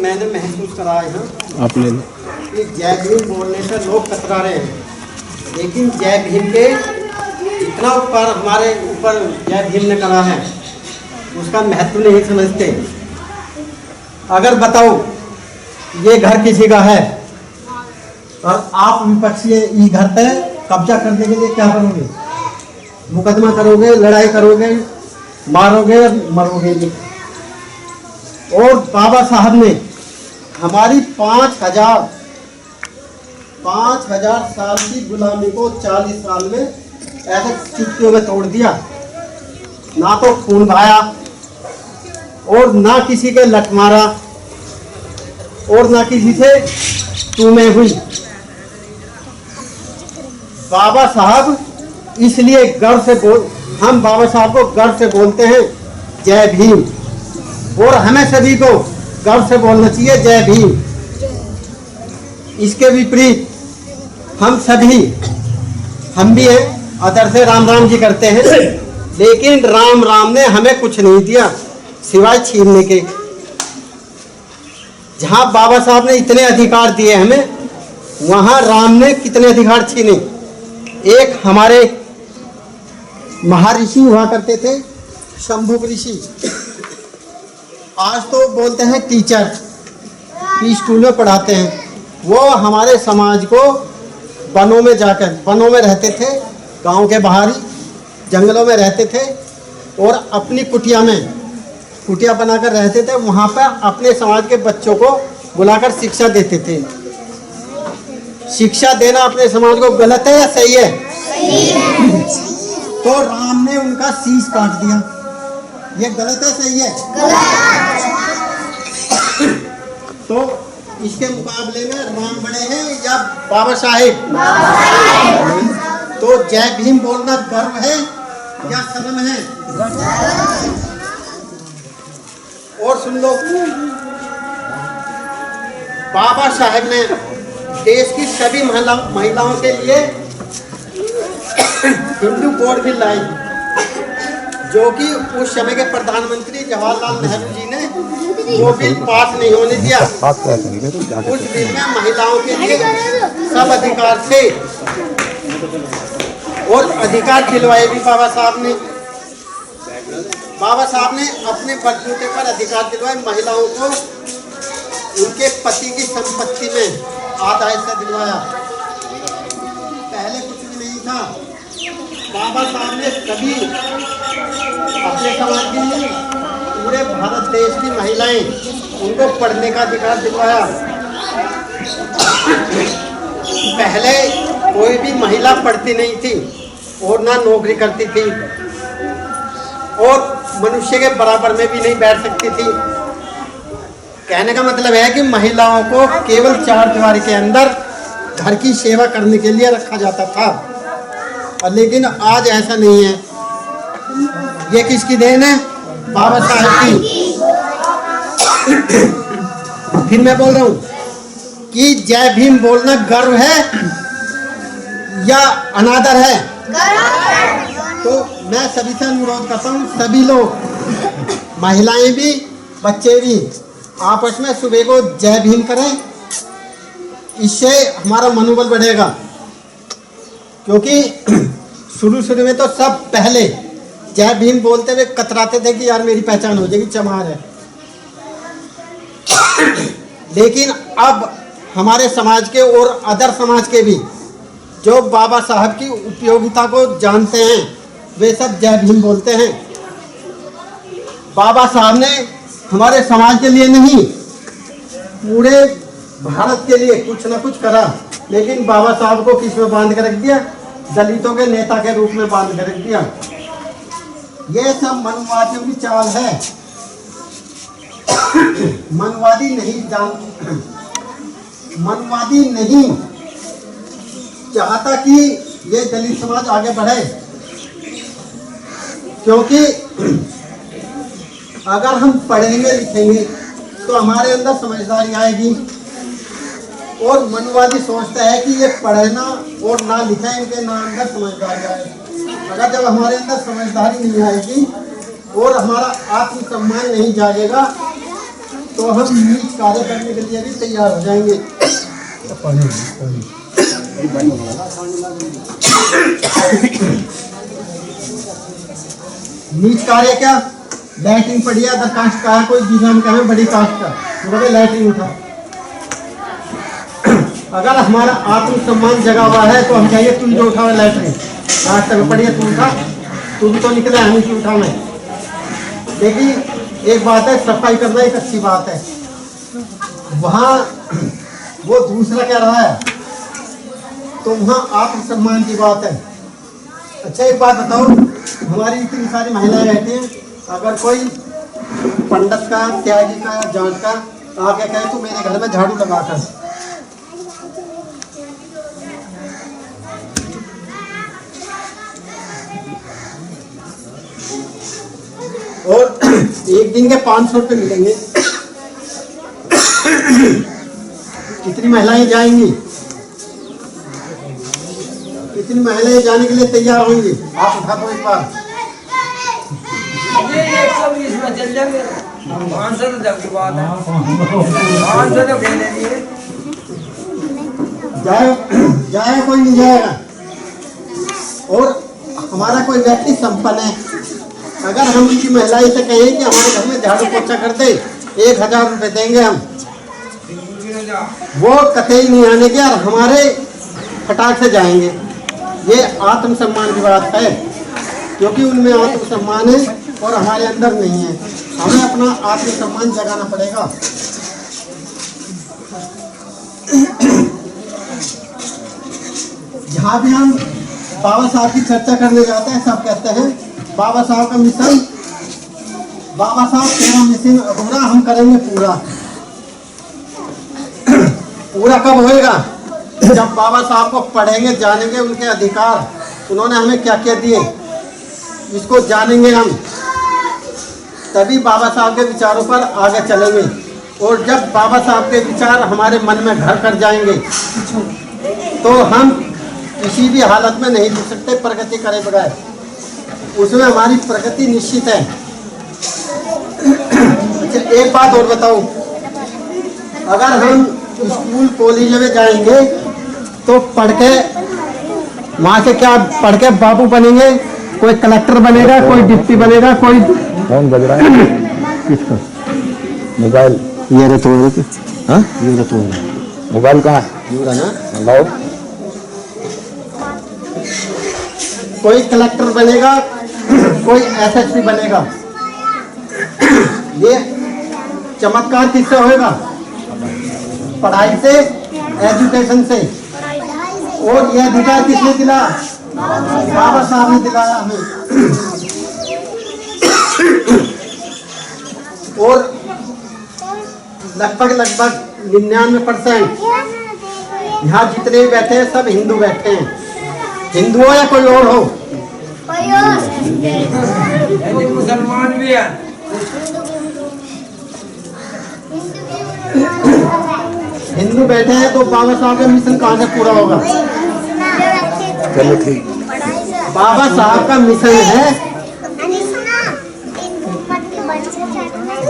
मैंने महसूस करा है आपने कि जय भीम बोलने से लोग कतरा रहे हैं, लेकिन जय भीम के जितना उपकार हमारे ऊपर जय भीम ने करा है उसका महत्व नहीं समझते। अगर बताओ ये घर किसी का है और आप विपक्षी इस घर पे कब्जा करने के लिए क्या करोगे? मुकदमा करोगे, लड़ाई करोगे, मारोगे और मरोगे भी। और बाबा साहब ने हमारी 5,000 साल की गुलामी को 40 साल में ऐसे चुटकियों में तोड़ दिया। ना तो खून बहाया और ना किसी के लठ मारा और ना किसी से टूमे हुई। बाबा साहब इसलिए गर्व से हम बाबा साहब को गर्व से बोलते हैं जय भीम, और हमें सभी को गर्व से बोलना चाहिए जय भीम। इसके विपरीत हम भी हैं, अदर से राम राम जी करते हैं, लेकिन राम राम ने हमें कुछ नहीं दिया सिवाय छीनने के। जहां बाबा साहब ने इतने अधिकार दिए हमें, वहां राम ने कितने अधिकार छीने। एक हमारे महर्षि हुआ करते थे, शंभुक ऋषि, आज तो बोलते हैं टीचर, स्कूल में पढ़ाते हैं। वो हमारे समाज को वनों में जाकर, वनों में रहते थे, गांव के बाहरी जंगलों में रहते थे और अपनी कुटिया बनाकर रहते थे। वहाँ पर अपने समाज के बच्चों को बुलाकर शिक्षा देते थे। शिक्षा देना अपने समाज को गलत है या सही है? तो राम ने उनका शीश काट दिया, ये गलत है सही है? तो इसके मुकाबले में राम बड़े हैं या बाबा साहेब? तो जय भीम बोलना गर्व है या शर्म है? और सुन लो, बाबा साहेब ने देश की सभी महिलाओं के लिए हिंदू कोड बिल लाई, जो कि उस समय के प्रधानमंत्री जवाहरलाल नेहरू जी ने वो बिल पास नहीं होने दिया। उस बिल में महिलाओं के लिए सब अधिकार थे और अधिकार दिलवाए भी बाबा साहब ने। बाबा साहब ने अपने बलबूते पर अधिकार दिलवाए। महिलाओं को उनके पति की संपत्ति में आधा हिस्सा दिलवाया। पहले कुछ भी नहीं था। बाबा साहब ने सभी अपने समाज की, पूरे भारत देश की महिलाएं, उनको पढ़ने का अधिकार दिलवाया। पहले कोई भी महिला पढ़ती नहीं थी और ना नौकरी करती थी और मनुष्य के बराबर में भी नहीं बैठ सकती थी। कहने का मतलब है कि महिलाओं को केवल 4 दीवारी के अंदर घर की सेवा करने के लिए रखा जाता था, और लेकिन आज ऐसा नहीं है। ये किसकी देन है? बाबा साहब की। फिर मैं बोल रहा हूँ कि जय भीम बोलना गर्व है या अनादर है? तो मैं सभी से अनुरोध करता हूँ, सभी लोग, महिलाएं भी, बच्चे भी, आपस में सुबह को जय भीम करें। इससे हमारा मनोबल बढ़ेगा, क्योंकि शुरू में तो सब पहले जय भीम बोलते हुए कतराते थे कि यार मेरी पहचान हो जाएगी, चमार है। लेकिन अब हमारे समाज के और अदर समाज के भी जो बाबा साहब की उपयोगिता को जानते हैं, वे सब जय भीम बोलते हैं। बाबा साहब ने हमारे समाज के लिए नहीं, पूरे भारत के लिए कुछ न कुछ करा, लेकिन बाबा साहब को किस में बांध कर रख दिया? दलितों के नेता के रूप में बांध कर रख दिया। ये सब मनवादियों की चाल है। मनवादी नहीं चाहता कि ये दलित समाज आगे बढ़े, क्योंकि अगर हम पढ़ेंगे लिखेंगे तो हमारे अंदर समझदारी आएगी। और मनवादी सोचता है कि ये पढ़ना और ना लिखा, इनके ना अंदर समझदारी आएगी। अगर जब हमारे अंदर समझदारी नहीं आएगी और हमारा आत्मसम्मान नहीं जागेगा, तो हम नीच कार्य करने के लिए भी तैयार हो जाएंगे। नीच कार्य क्या? लैट्रिन पड़ी है, अदर कास्ट का है, कोई दूसरा में कहे बड़ी कास्ट का, तो लैट्रिन उठा। अगर हमारा आत्मसम्मान जगा हुआ है तो हम कहिए तुम जो उठाओ लैट्रिन, आज तक पड़ी है तू उठा, तू भी तो निकला, हम क्यों उठा मैं। देखिए एक बात है, सफाई करना एक अच्छी बात है, वहाँ वो दूसरा कह रहा है तो वहाँ आत्मसम्मान की बात है। अच्छा एक बात बताओ, हमारी इतनी सारी महिलाएं रहती हैं, अगर कोई पंडित का, त्यागी का या जाट का आगे कहे तो मेरे घर में झाड़ू लगा कर, और एक दिन के 500 रुपये मिलेंगे। कितनी महिलाएं जाएंगी, कितनी महिलाएं जाने के लिए तैयार होंगी? आप उठा दो एक बार। 120 में चल जाएंगे, 500 तो जब की बात है, 500 तो कहने दिए। जाएगा कोई नहीं जाएगा। और हमारा कोई व्यक्ति संपन्न है, अगर हम उनकी महिलाएं से कहें कि हमारे घर में झाड़ू पोछा कर दे, 1000 रुपये देंगे हम, वो कतई नहीं आने के और हमारे फटाक से जाएंगे। ये आत्मसम्मान की बात है, क्योंकि उनमें आत्मसम्मान है और हमारे अंदर नहीं है। हमें अपना आत्मसम्मान जगाना पड़ेगा। जहाँ भी हम बाबा साहब की चर्चा करने जाते हैं, सब कहते हैं बाबा साहब का मिशन, बाबा साहब तेरा मिशन अधूरा, हम करेंगे पूरा। पूरा कब होएगा? जब बाबा साहब को पढ़ेंगे, जानेंगे, उनके अधिकार उन्होंने हमें क्या क्या दिए, इसको जानेंगे हम, तभी बाबा साहब के विचारों पर आगे चलेंगे। और जब बाबा साहब के विचार हमारे मन में घर कर जाएंगे तो हम किसी भी हालत में नहीं रुक सकते प्रगति करे बगैर, उसमें हमारी प्रगति निश्चित है। अच्छा एक बात और बताऊं, अगर हम स्कूल कॉलेज में जाएंगे तो पढ़ के वहाँ से क्या पढ़ के बाबू बनेंगे, कोई कलेक्टर बनेगा, कोई डिप्टी बनेगा, कोई कौन बज रहा है? किसका मोबाइल? ये रे तो हाँ ये रे तो मोबाइल कहाँ है? ये ना लाओ। कोई कलेक्टर बनेगा, कोई एसएसपी बनेगा। ये चमत्कार किससे होएगा? पढ़ाई से, एजुकेशन से। और यह अधिकार किसने दिला? बाबा साहब ने दिलाया हमें। और लगभग 99% यहाँ जितने भी बैठे हैं सब हिंदू बैठे हैं। हिंदू हो या कोई और हो, मुसलमान भी है। हिंदू बैठे हैं तो बाबा साहब का मिशन कहाँ से पूरा होगा? चलो ठीक। बाबा साहब का मिशन है,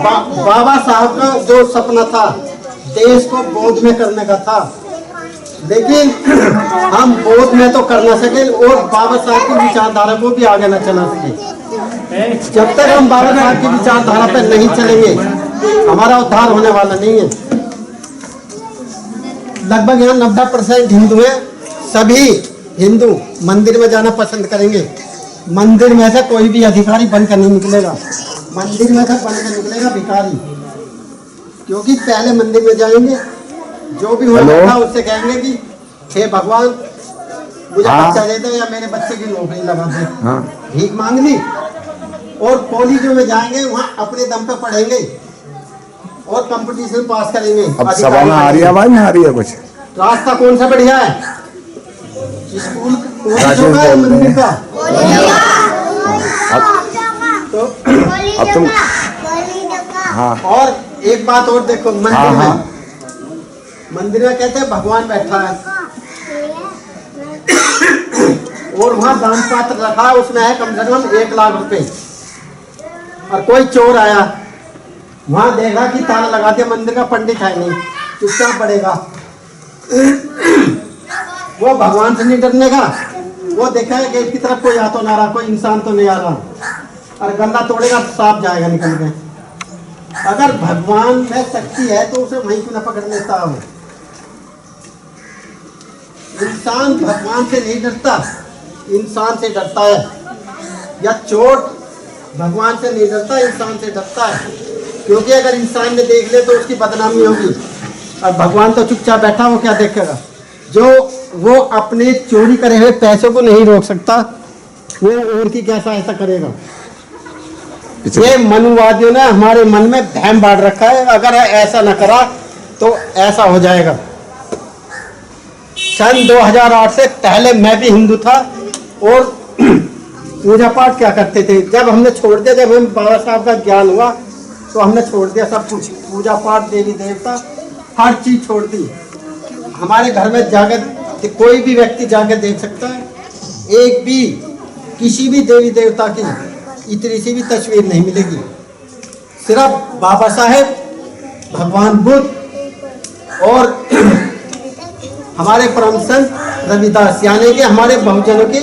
बाबा साहब का जो सपना था देश को बौद्ध में करने का था, लेकिन हम बौद्ध में तो कर ना सके और बाबा साहब की विचारधारा को भी आगे न चला सके। जब तक हम बाबा साहब की विचारधारा पर नहीं चलेंगे हमारा उद्धार होने वाला नहीं है। लगभग यहाँ 90% हिंदू हैं, सभी हिंदू मंदिर में जाना पसंद करेंगे। मंदिर में से कोई भी अधिकारी बनकर नहीं निकलेगा, मंदिर में से बनकर निकलेगा भिखारी, क्योंकि पहले मंदिर में जाएंगे, जो भी होगा उससे कहेंगे कि हे भगवान मुझे बच्चा दे दे या मेरे बच्चे की नौकरी लगा दे। भीख मांग ली। और कॉलेजों में जाएंगे, वहाँ अपने दम पे पढ़ेंगे और कंपटीशन पास करेंगे। अब सभा में आ रही है आवाज, नहीं आ रही है कुछ? रास्ता कौन सा बढ़िया है? स्कूल कॉलेजों का या मंदिर का? तो अब तुम हाँ। और एक बात और देखो, मंदिर में मंदिर में कहते हैं भगवान बैठा है और वहाँ दान पात्र रखा है, उसमें है कम से कम 1 लाख रुपए। और कोई चोर आया, वहां देखा कि ताला लगा दिया, मंदिर का पंडित है नहीं, चुपचाप पड़ेगा। वो भगवान से नहीं डरने का, वो देखा है गेट की तरफ कोई आ तो ना रहा, कोई इंसान तो नहीं आ रहा, और गंदा तोड़ेगा तो सांप जाएगा निकल के। अगर भगवान में शक्ति है तो उसे वहीं क्यों ना पकड़ लेता हो। इंसान भगवान से नहीं डरता, इंसान से डरता है। या चोट भगवान से नहीं डरता, इंसान से डरता है, क्योंकि अगर इंसान ने देख ले तो उसकी बदनामी होगी, और भगवान तो चुपचाप बैठा, वो क्या देखेगा। जो वो अपने चोरी करे हुए पैसों को नहीं रोक सकता, वो और की क्या सहायता करेगा। ये मनुवादियों ने हमारे मन में भ्रम बांट रखा है, अगर ऐसा न करा तो ऐसा हो जाएगा। सन 2008 से पहले मैं भी हिंदू था और पूजा पाठ क्या करते थे। जब हमने छोड़ दिया, जब हमें बाबा साहब का ज्ञान हुआ तो हमने छोड़ दिया सब कुछ, पूजा पाठ, देवी देवता, हर चीज छोड़ दी। हमारे घर में जाकर कोई भी व्यक्ति जाकर देख सकता है, एक भी किसी भी देवी देवता की इतनी सी भी तस्वीर नहीं मिलेगी। सिर्फ बाबा साहेब, भगवान बुद्ध और हमारे परम संत रविदास, यानी कि हमारे बहुजनों की,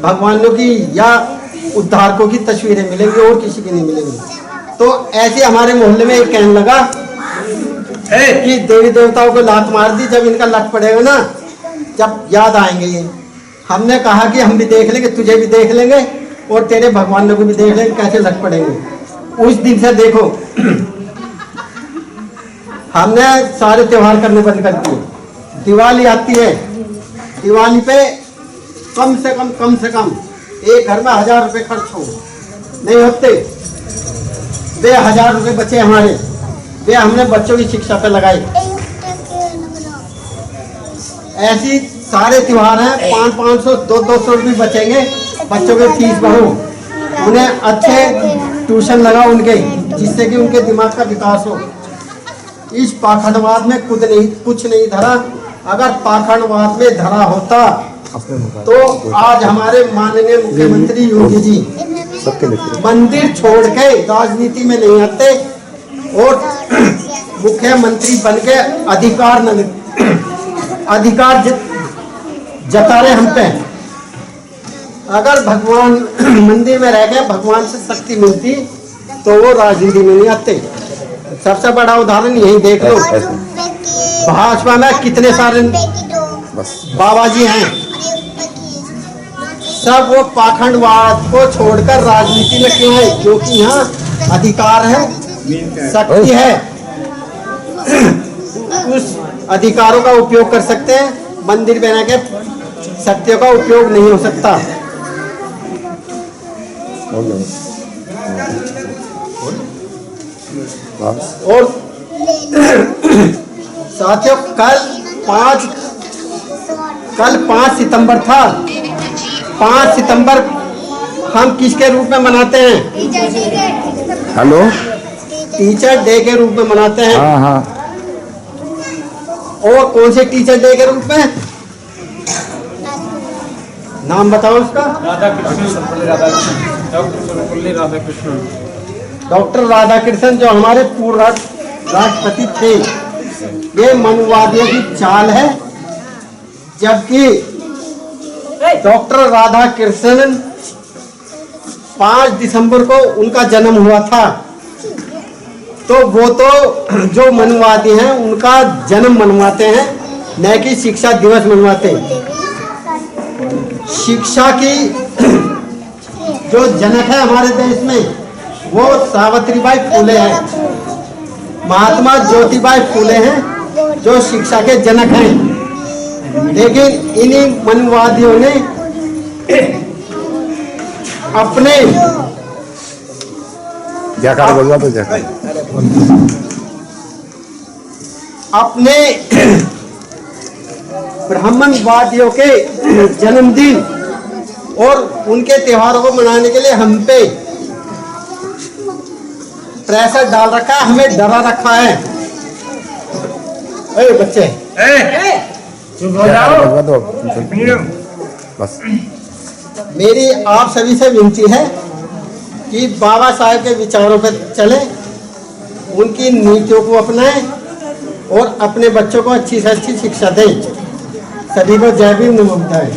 भगवानों की या उद्धारकों की तस्वीरें मिलेंगी, और किसी की नहीं मिलेंगी। तो ऐसे हमारे मोहल्ले में एक कहने लगा कि देवी देवताओं को लात मार दी, जब इनका लट पड़ेगा ना, जब याद आएंगे ये। हमने कहा कि हम भी देख लेंगे, तुझे भी देख लेंगे और तेरे भगवानों को भी देख लेंगे कैसे लट पड़ेंगे। उस दिन से देखो हमने सारे त्योहार करने बंद कर दिए। दिवाली आती है, दिवाली पे कम से कम एक घर में 1000 रुपए खर्च हो, नहीं होते। वे 1000 रुपए बचे हमारे, वे हमने बच्चों की शिक्षा पे लगाए। ऐसी सारे त्योहार हैं, 500-500 200-200 रुपये बचेंगे, बच्चों के फीस भरो, उन्हें अच्छे ट्यूशन लगाओ उनके, जिससे कि उनके दिमाग का विकास हो। इस पाखंडवाद में कुछ नहीं धरा। अगर पाखंडवाद में धरा होता तो आज हमारे माननीय मुख्यमंत्री योगी जी मंदिर छोड़ के राजनीति में नहीं आते और मुख्यमंत्री बन के अधिकार जता रहे हम पे। अगर भगवान मंदिर में रह गए, भगवान से शक्ति मिलती तो वो राजनीति में नहीं आते। सबसे बड़ा उदाहरण यही देख लो, भाजपा में कितने सारे बाबा जी हैं, सब वो पाखंडवाद को छोड़कर राजनीति में क्यों है? क्योंकि यहाँ अधिकार है, शक्ति है, उस अधिकारों का उपयोग कर सकते हैं। मंदिर बना के शक्तियों का उपयोग नहीं हो सकता। और साथियों, कल 5 सितंबर था। 5 सितंबर हम किसके रूप में मनाते हैं? हेलो, टीचर डे के रूप में मनाते हैं। हाँ हाँ। और कौन से टीचर डे के रूप में? नाम बताओ उसका। डॉक्टर राधाकृष्णन, जो हमारे पूर्व राष्ट्रपति थे। ये मनुवादियों की चाल है। जबकि डॉक्टर राधाकृष्णन 5 दिसंबर को उनका जन्म हुआ था, तो वो तो जो मनुवादी हैं उनका जन्म मनवाते हैं, न कि शिक्षा दिवस मनवाते हैं। शिक्षा की जो जनक है हमारे देश में वो सावित्रीबाई फुले हैं, महात्मा ज्योतिबाई फुले हैं, जो शिक्षा के जनक हैं। लेकिन इन्हीं मनुवादियों ने अपने अपने ब्राह्मणवादियों के जन्मदिन और उनके त्योहारों को मनाने के लिए हम पे प्रेशर डाल रखा है, हमें डरा रखा है। ए बच्चे, बस मेरी आप सभी से विनती है कि बाबा साहेब के विचारों पर चले उनकी नीतियों को अपनाएं और अपने बच्चों को अच्छी से अच्छी शिक्षा दें। सभी को जय भीम, नमो बुद्धाय।